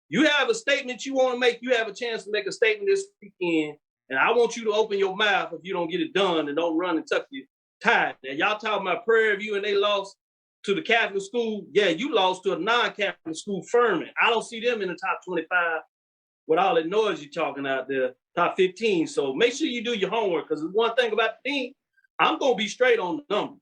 you have a statement you want to make. You have a chance to make a statement this weekend, and I want you to open your mouth if you don't get it done and don't run and tuck your tie. Now, y'all talking about Prairie View and they lost to the Catholic school. Yeah, you lost to a non-Catholic school, Furman. I don't see them in the top 25 with all that noise you're talking out there, top 15. So make sure you do your homework, because one thing about the team, I'm going to be straight on the number.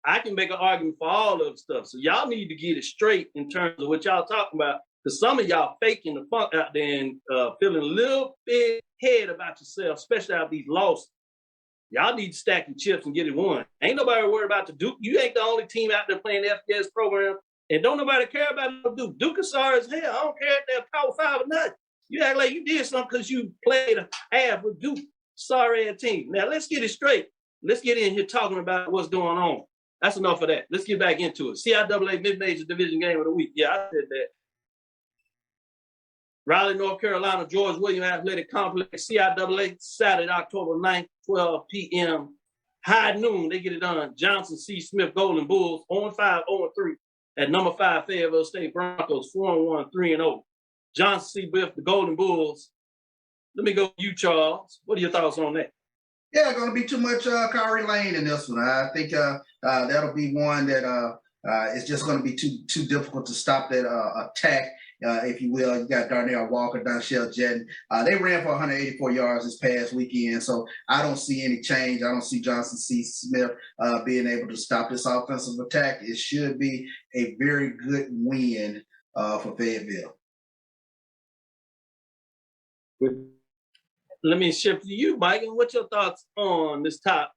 I can make an argument for all of the stuff. So y'all need to get it straight in terms of what y'all talking about, because some of y'all faking the funk out there and feeling a little bit head about yourself, especially out these losses. Y'all need to stack your chips and get it won. Ain't nobody worried about the Duke. You ain't the only team out there playing the FBS program, and don't nobody care about no Duke. Duke is sorry as hell. I don't care if they're Power 5 or nothing. You act like you did something because you played a half with Duke. Sorry ass team. Now let's get it straight. Let's get in here talking about what's going on. That's enough of that. Let's get back into it. CIAA mid-major division game of the week. Yeah, I said that. Raleigh, North Carolina, George Williams Athletic Complex, CIAA, Saturday, October 9th, 12 p.m. High noon, they get it done. Johnson C. Smith Golden Bulls, 0-5, 0-3. At number 5, Fayetteville State Broncos, 4-1, 3-0. Johnson C. Smith, the Golden Bulls. Let me go to you, Charles. What are your thoughts on that? Yeah, going to be too much Kyrie Lane in this one. I think that'll be one that it's just going to be too difficult to stop that attack, if you will. You got Darnell Walker, Donshell Jetton. They ran for 184 yards this past weekend, so I don't see any change. I don't see Johnson C. Smith being able to stop this offensive attack. It should be a very good win for Fayetteville. Let me shift to you, Mike. And what's your thoughts on this top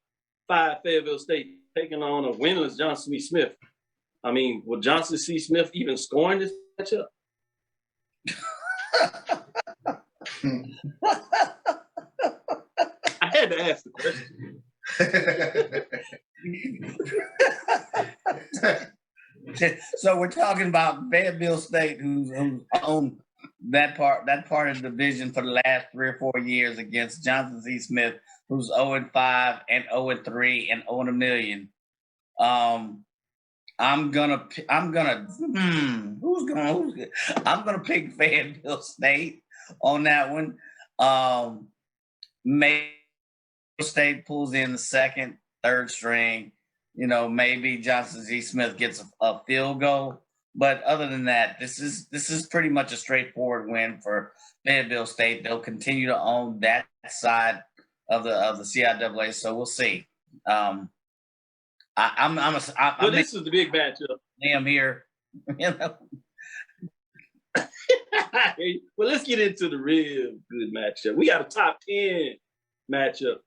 5 Fayetteville State taking on a winless Johnson C. Smith? I mean, will Johnson C. Smith even score in this matchup? I had to ask the question. So we're talking about Fayetteville State, who's on that part of the division for the last 3 or 4 years against Johnson C. Smith, who's 0-5 and 0-3 and 0-1,000,000. I'm gonna pick Fayetteville State on that one. Maybe State pulls in the second, third string. You know, maybe Johnson C. Smith gets a field goal. But other than that, this is pretty much a straightforward win for Fayetteville State. They'll continue to own that side of the CIAA. So we'll see. This is the big matchup. I'm here. You know. Well, let's get into the real good matchup. We got a top 10 matchup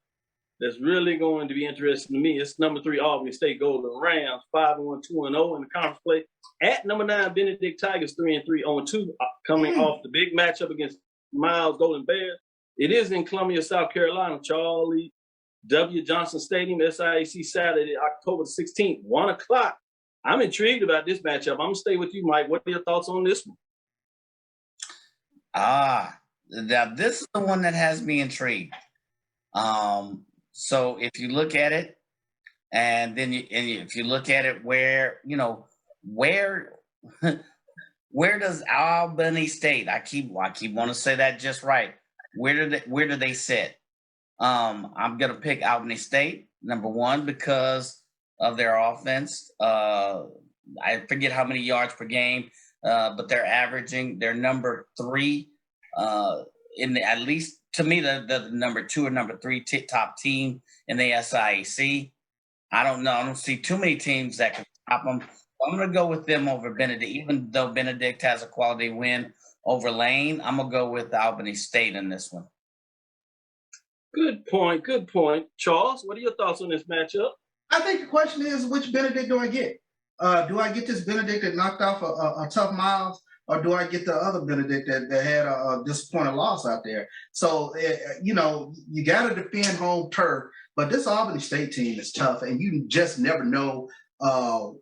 that's really going to be interesting to me. It's number 3 Albany State Golden Rams, 5-1, 2-0 in the conference play. At number 9 Benedict Tigers, 3-3, 0-2, coming off the big matchup against Miles Golden Bears. It is in Columbia, South Carolina, Charlie W. Johnson Stadium, SIAC, Saturday, October 16th, 1 o'clock. I'm intrigued about this matchup. I'm going to stay with you, Mike. What are your thoughts on this one? Now this is the one that has me intrigued. So if you look at it, and then if you look at it, where does Albany State? I keep want to say that just right. Where do they sit? I'm gonna pick Albany State, number 1, because of their offense. I forget how many yards per game, but they're number 3 in the, at least to me, the number 2 or number 3 top team in the SIAC. I don't know. I don't see too many teams that can stop them. I'm going to go with them over Benedict, even though Benedict has a quality win over Lane. I'm going to go with Albany State in this one. Good point. Good point. Charles, what are your thoughts on this matchup? I think the question is, which Benedict do I get? Do I get this Benedict that knocked off a tough Miles, or do I get the other Benedict that had a disappointing loss out there? So, you know, you got to defend home turf, but this Albany State team is tough, and you just never know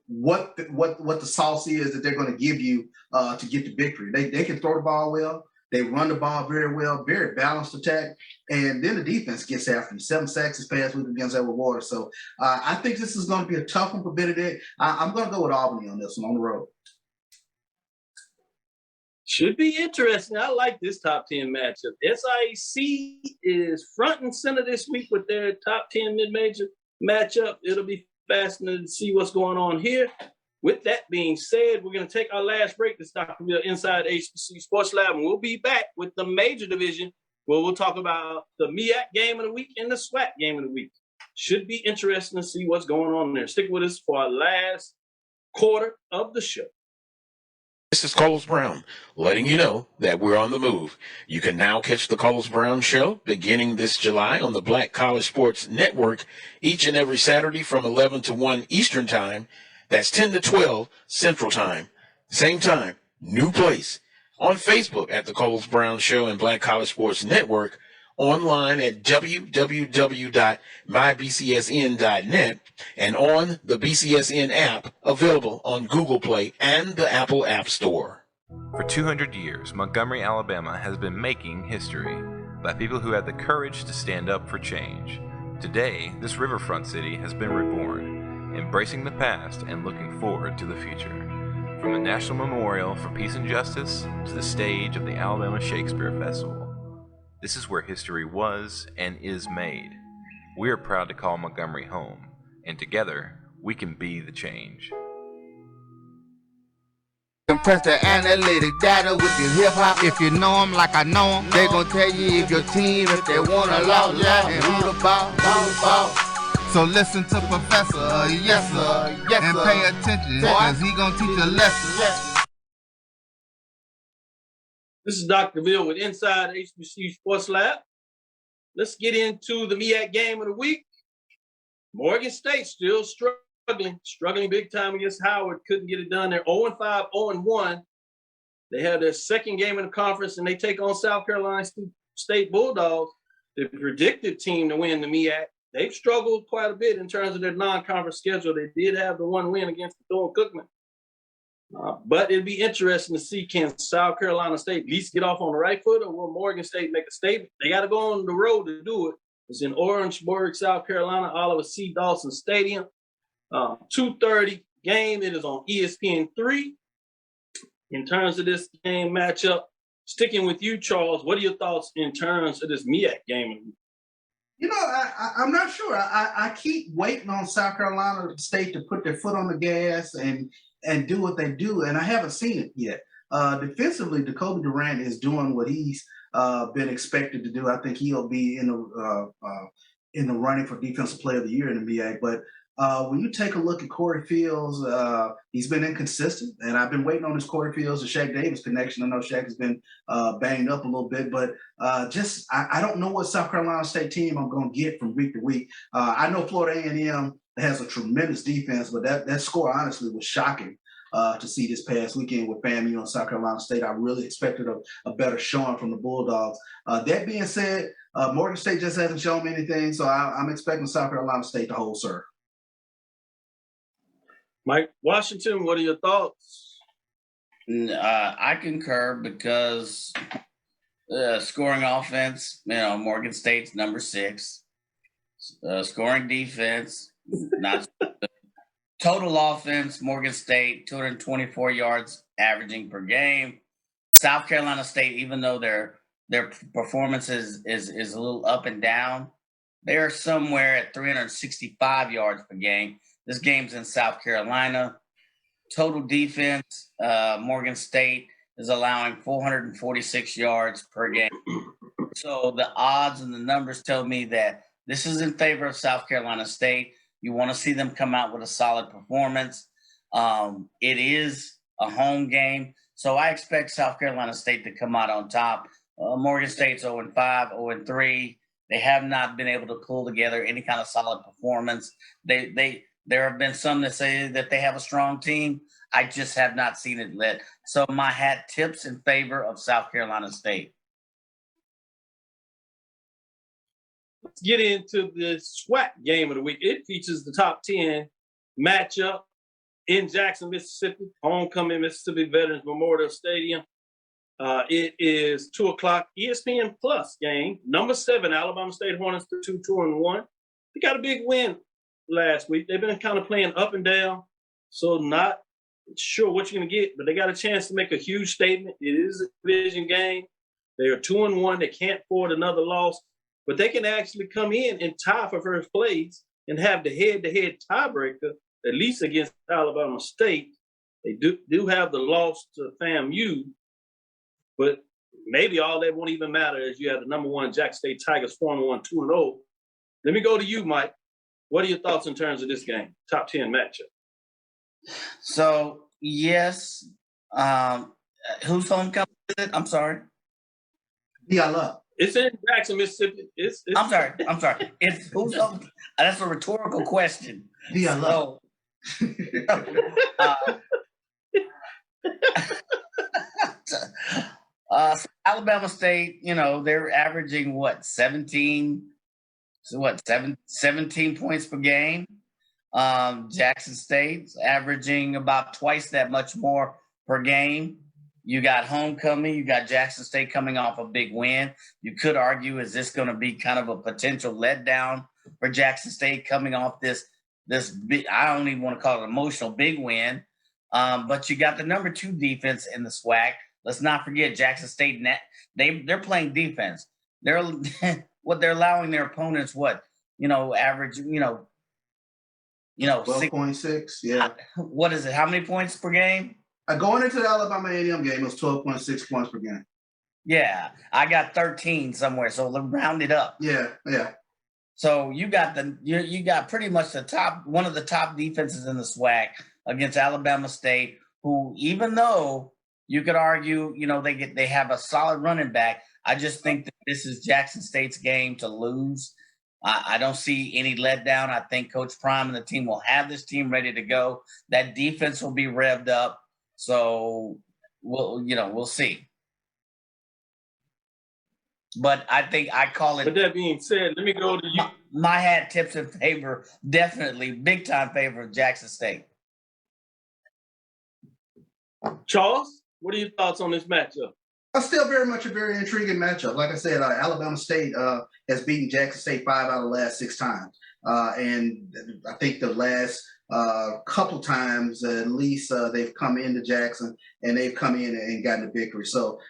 what the sauce is that they're going to give you to get the victory. They can throw the ball well. They run the ball very well, very balanced attack. And then the defense gets after you. 7 sacks this past week against Edward Water. So I think this is going to be a tough one for Benedict. I'm going to go with Albany on this one, on the road. Should be interesting. I like this top 10 matchup. SIC is front and center this week with their top 10 mid-major matchup. It'll be fascinating to see what's going on here. With that being said, we're going to take our last break. This is Dr. Bill inside HBCU Sports Lab, and we'll be back with the major division where we'll talk about the MEAC game of the week and the SWAC game of the week. Should be interesting to see what's going on there. Stick with us for our last quarter of the show. This is Carlos Brown, letting you know that we're on the move. You can now catch the Carlos Brown Show beginning this July on the Black College Sports Network each and every Saturday from 11 to 1 Eastern Time. That's 10 to 12 Central Time. Same time, new place. On Facebook at the Carlos Brown Show and Black College Sports Network. Online at www.mybcsn.net and on the BCSN app available on Google Play and the Apple App Store. For 200 years, Montgomery, Alabama has been making history by people who had the courage to stand up for change. Today, this riverfront city has been reborn, embracing the past and looking forward to the future. From the National Memorial for Peace and Justice to the stage of the Alabama Shakespeare Festival. This is where history was and is made. We are proud to call Montgomery home, and together, we can be the change. Compress the analytic data with your hip-hop. If you know them like I know them, they gon' tell you if your team, if they want a lot, and who the ball. So listen to Professor, yes sir, and pay attention, cause he gon' teach a lesson. This is Dr. Bill with Inside HBCU Sports Lab. Let's get into the MEAC game of the week. Morgan State still struggling big time against Howard. Couldn't get it done. They're 0-5, 0-1. They have their second game in the conference, and they take on South Carolina State Bulldogs, the predicted team to win the MEAC. They've struggled quite a bit in terms of their non-conference schedule. They did have the one win against Bethune-Cookman. But it'd be interesting to see, can South Carolina State at least get off on the right foot, or will Morgan State make a statement? They got to go on the road to do it. It's in Orangeburg, South Carolina, Oliver C. Dawson Stadium. 2:30 game. It is on ESPN3. In terms of this game matchup, sticking with you, Charles, what are your thoughts in terms of this MEAC game? You know, I'm not sure. I keep waiting on South Carolina State to put their foot on the gas and do what they do, and I haven't seen it yet. Defensively, Jacoby Durant is doing what he's been expected to do. I think he'll be in the running for Defensive Player of the Year in the MEAC. But when you take a look at Corey Fields, he's been inconsistent, and I've been waiting on this Corey Fields and Shaq Davis connection. I know Shaq has been banged up a little bit, but I don't know what South Carolina State team I'm going to get from week to week. I know Florida A&M has a tremendous defense, but that score honestly was shocking to see this past weekend with FAMU and South Carolina State. I really expected a better showing from the Bulldogs. That being said, Morgan State just hasn't shown me anything, so I'm expecting South Carolina State to hold serve. Mike Washington, what are your thoughts? I concur because scoring offense, Morgan State's number 6. Scoring defense, not total offense, Morgan State, 224 yards averaging per game. South Carolina State, even though their performance is a little up and down, they are somewhere at 365 yards per game. This game's in South Carolina. Total defense, Morgan State is allowing 446 yards per game. So the odds and the numbers tell me that this is in favor of South Carolina State. You want to see them come out with a solid performance. It is a home game, so I expect South Carolina State to come out on top. Morgan State's 0-5, 0-3. They have not been able to pull together any kind of solid performance. There have been some that say that they have a strong team. I just have not seen it lit. So my hat tips in favor of South Carolina State. Let's get into the SWAC game of the week. It features the top 10 matchup in Jackson, Mississippi, homecoming Mississippi Veterans Memorial Stadium. It is 2:00 ESPN Plus game. Number 7, Alabama State Hornets, 2-1. They got a big win last week. They've been kind of playing up and down, so not sure what you're going to get, but they got a chance to make a huge statement. It is a division game. They are 2-1. They can't afford another loss, but they can actually come in and tie for first place and have the head-to-head tiebreaker, at least against Alabama State. They do have the loss to FAMU, but maybe all that won't even matter as you have the number 1 Jackson State Tigers 4-1, 2-0. Let me go to you, Mike. What are your thoughts in terms of this game, top 10 matchup? So, yes. Who's homecoming is it? I'm sorry. Diallo. It's in Jackson, Mississippi. I'm sorry. It's who's homecoming? That's a rhetorical question. Diallo. Alabama State, they're averaging 17 points per game. Jackson State's averaging about twice that much more per game. You got homecoming, you got Jackson State coming off a big win. You could argue, is this going to be kind of a potential letdown for Jackson State coming off this big, I don't even want to call it emotional big win. But you got the number 2 defense in the SWAC. Let's not forget Jackson State. They're playing defense. They're what they're allowing their opponents. Average. 12.6. Yeah. What is it? How many points per game? Going into the Alabama A&M game, it was 12.6 points per game. Yeah, I got 13 somewhere, so round it up. Yeah. So you got pretty much one of the top defenses in the SWAC against Alabama State, who, even though you could argue, they have a solid running back, I just think that this is Jackson State's game to lose. I don't see any letdown. I think Coach Prime and the team will have this team ready to go. That defense will be revved up. So we'll see. But I think I call it. With that being said, let me go to you. My hat tips in favor, definitely big time favor of Jackson State. Charles, what are your thoughts on this matchup? Still very much a very intriguing matchup. Like I said, Alabama State has beaten Jackson State 5 out of the last 6 times. And I think the last couple times, at least, they've come into Jackson and they've come in and gotten a victory. So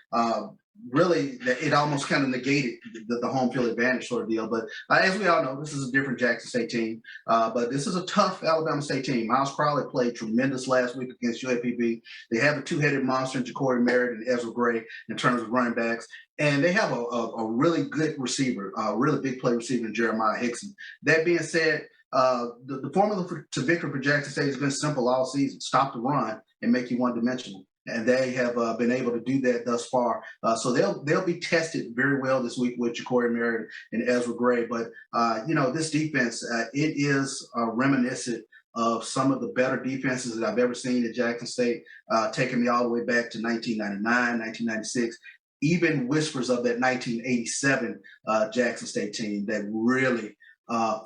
really, it almost kind of negated the home field advantage sort of deal. But as we all know, this is a different Jackson State team. But this is a tough Alabama State team. Miles Crowley played tremendous last week against UAPB. They have a 2-headed monster in Ja'Cory Merritt and Ezra Gray in terms of running backs. And they have a really good receiver, a really big play receiver in Jeremiah Hickson. That being said, the formula to victory for Jackson State has been simple all season: stop the run and make you one-dimensional. And they have been able to do that thus far. So they'll be tested very well this week with Ja'Cory Merritt and Ezra Gray. But, this defense, it is reminiscent of some of the better defenses that I've ever seen at Jackson State, taking me all the way back to 1999, 1996. Even whispers of that 1987 Jackson State team that really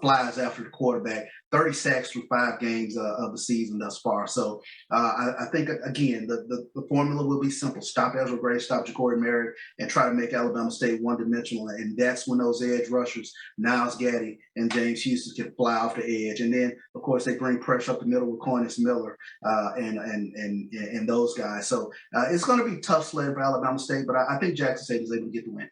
flies after the quarterback. 30 sacks through 5 games of the season thus far. So I think, again, the formula will be simple. Stop Ezra Gray, stop Ja'Cory Merritt, and try to make Alabama State one-dimensional. And that's when those edge rushers, Niles Gaddy and James Houston, can fly off the edge. And then, of course, they bring pressure up the middle with Cornelius Miller and those guys. So it's going to be tough sled for Alabama State, but I think Jackson State is able to get the win.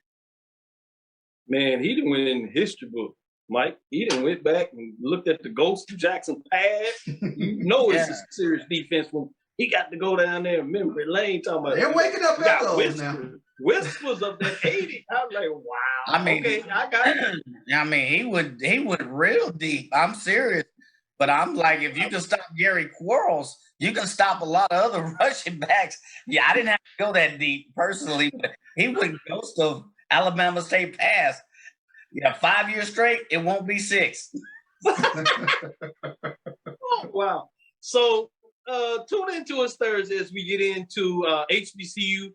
Man, he didn't win in the history book, Mike. He done went back and looked at the Ghost of Jackson pass. It's a serious defense when he got to go down there in memory lane talking about. They're waking up at those now. Whispers of that 80. I was like, wow. Okay, I got it. I mean, he went real deep. I'm serious. But I'm like, if you can stop Gary Quarles, you can stop a lot of other rushing backs. Yeah, I didn't have to go that deep personally, but he went Ghost of Alabama State pass. 5 years straight, it won't be 6. Oh, wow. So tune into us Thursday as we get into HBCU.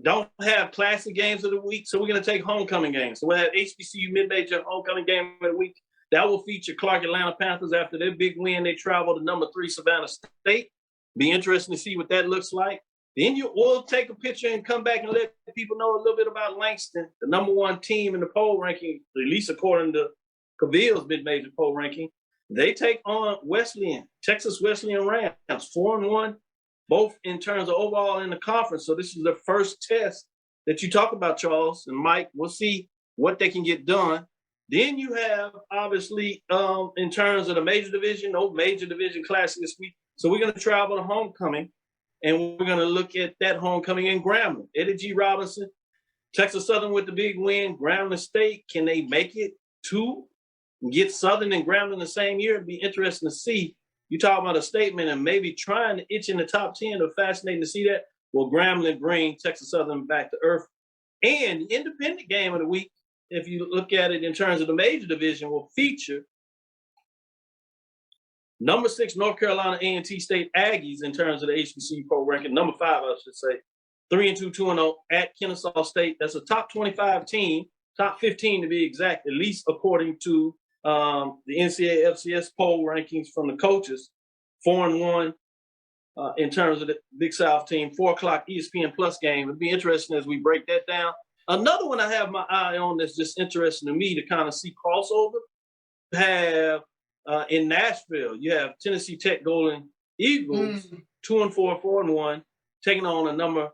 Don't have classic games of the week, so we're going to take homecoming games. So we'll have HBCU mid-major homecoming game of the week. That will feature Clark Atlanta Panthers after their big win. They travel to number 3 Savannah State. Be interesting to see what that looks like. Then we'll take a picture and come back and let people know a little bit about Langston, the number 1 team in the poll ranking, at least according to CAVIL'S mid-major poll ranking. They take on Wesleyan, Texas Wesleyan Rams, 4-1. Both in terms of overall in the conference. So this is the first test that you talk about, Charles and Mike. We'll see what they can get done. Then you have, obviously, in terms of the major division, no major division classic this week. So we're going to travel to homecoming, and we're going to look at that homecoming in Grambling. Eddie G. Robinson, Texas Southern with the big win. Grambling State, can they make it to get Southern and Grambling the same year? It'd be interesting to see. You talk about a statement and maybe trying to itch in the top 10. Or fascinating to see that. Will Grambling bring Texas Southern back to earth? And the independent game of the week, if you look at it in terms of the major division, will feature number 6 North Carolina A&T State Aggies in terms of the HBCU poll ranking. Number 5, I should say, 3-2, 2-0 at Kennesaw State. That's a top 25 team, top 15 to be exact, at least according to the NCAA FCS poll rankings from the coaches. 4-1 in terms of the Big South team. 4:00 ESPN Plus game. It'd be interesting as we break that down. Another one I have my eye on that's just interesting to me to kind of see crossover. Have in Nashville, you have Tennessee Tech Golden Eagles, 2-4, 4-1, taking on a number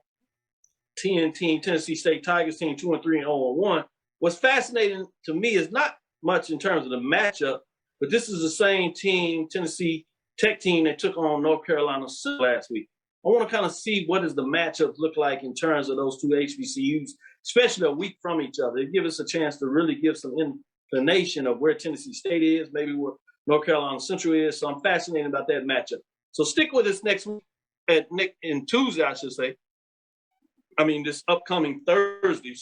10 team, Tennessee State Tigers team, 2-3 and 0-1. What's fascinating to me is not much in terms of the matchup, but this is the same team, Tennessee Tech team, that took on North Carolina last week. I want to kind of see what does the matchup look like in terms of those two HBCUs, especially a week from each other. It gives us a chance to really give some inclination of where Tennessee State is, maybe where North Carolina Central is. So I'm fascinated about that matchup. So stick with us next week in Tuesday, I should say. I mean, this upcoming Thursday,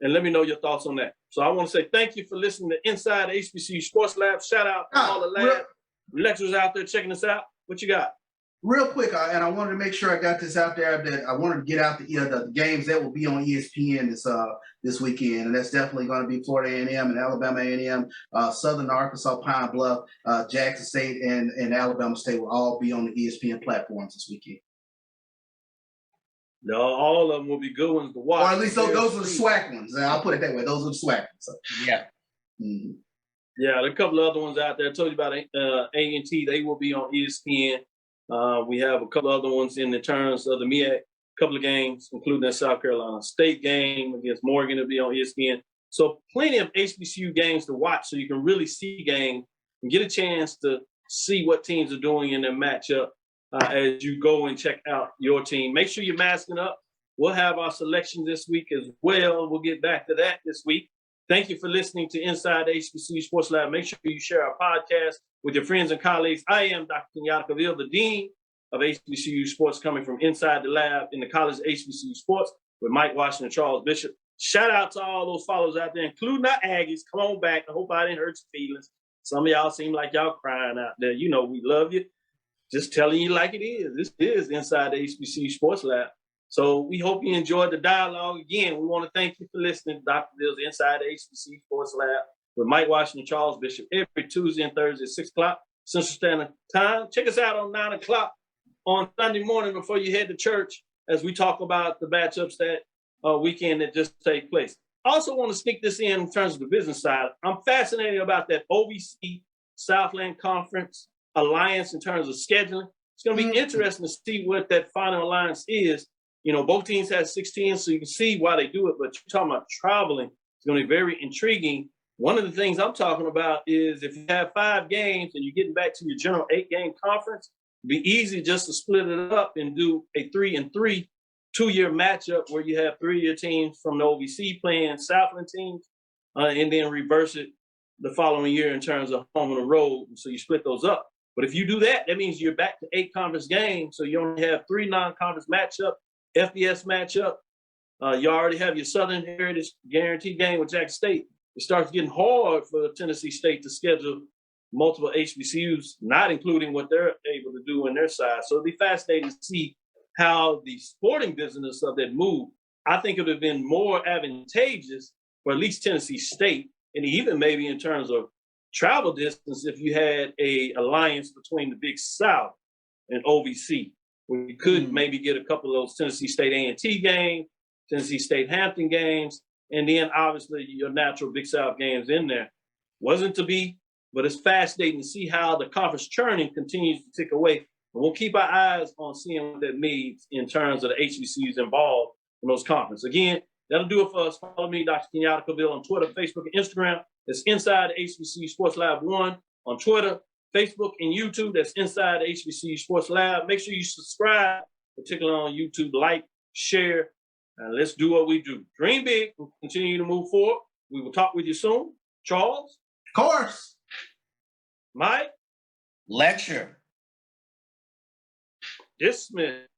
and let me know your thoughts on that. So I want to say thank you for listening to Inside HBCU Sports Lab. Shout out to all the lab lecturers out there checking us out. What you got? Real quick, and I wanted to make sure I got this out there, that I wanted to get out the games that will be on ESPN this weekend, and that's definitely going to be Florida A&M and Alabama A&M, Southern Arkansas, Pine Bluff, Jackson State, and Alabama State will all be on the ESPN platforms this weekend. No, all of them will be good ones to watch. Or at least those are the SWAC ones. I'll put it that way. Those are the SWAC ones. So. Yeah. Mm-hmm. Yeah, there are a couple of other ones out there. I told you about A&T. They will be on ESPN. We have a couple other ones in the terms of the MEAC, a couple of games, including that South Carolina State game against Morgan to be on ESPN. So plenty of HBCU games to watch so you can really see games and get a chance to see what teams are doing in their matchup as you go and check out your team. Make sure you're masking up. We'll have our selection this week as well. We'll get back to that this week. Thank you for listening to Inside HBCU Sports Lab. Make sure you share our podcast with your friends and colleagues. I am Dr. Kenyatta Cavil, the Dean of HBCU Sports, coming from inside the lab in the College of HBCU Sports with Mike Washington and Charles Bishop. Shout out to all those followers out there, including our Aggies. Come on back. I hope I didn't hurt your feelings. Some of y'all seem like y'all crying out there. You know we love you. Just telling you like it is. This is Inside the HBCU Sports Lab. So we hope you enjoyed the dialogue. Again, we want to thank you for listening to Dr. Bill's Inside the HBCU Sports Lab with Mike Washington and Charles Bishop every Tuesday and Thursday at 6 o'clock Central Standard Time. Check us out on 9 o'clock on Sunday morning before you head to church as we talk about the matchups that weekend that just take place. I also want to sneak this in terms of the business side. I'm fascinated about that OVC Southland Conference Alliance in terms of scheduling. It's going to be interesting to see what that final alliance is. You know, both teams have 16, so you can see why they do it, but you're talking about traveling. It's going to be very intriguing. One of the things I'm talking about is if you have 5 games and you're getting back to your general 8-game conference, it'd be easy just to split it up and do a 3-3 2-year matchup where you have 3 of your teams from the OVC playing Southland teams, and then reverse it the following year in terms of home and the road. So you split those up. But if you do that, that means you're back to 8 conference games. So you only have 3 non-conference matchup, FBS matchup. You already have your Southern Heritage guaranteed game with Jackson State. It starts getting hard for Tennessee State to schedule multiple HBCUs, not including what they're able to do in their side. So it'd be fascinating to see how the sporting business of that move. I think it would have been more advantageous for at least Tennessee State, and even maybe in terms of travel distance, if you had a alliance between the Big South and OVC, where you could maybe get a couple of those Tennessee State A&T games, Tennessee State Hampton games, and then obviously your natural Big South games in there. Wasn't to be, but it's fascinating to see how the conference churning continues to tick away. And we'll keep our eyes on seeing what that means in terms of the HBCUs involved in those conferences. Again, that'll do it for us. Follow me, Dr. Kenyatta Cavil, on Twitter, Facebook, and Instagram. That's Inside the HBCU Sports Lab 1 on Twitter, Facebook, and YouTube. That's Inside the HBCU Sports Lab. Make sure you subscribe, particularly on YouTube. Like, share, and let's do what we do. Dream big. We'll continue to move forward. We will talk with you soon. Charles? Of course. Mike? Lecture. Dismissed.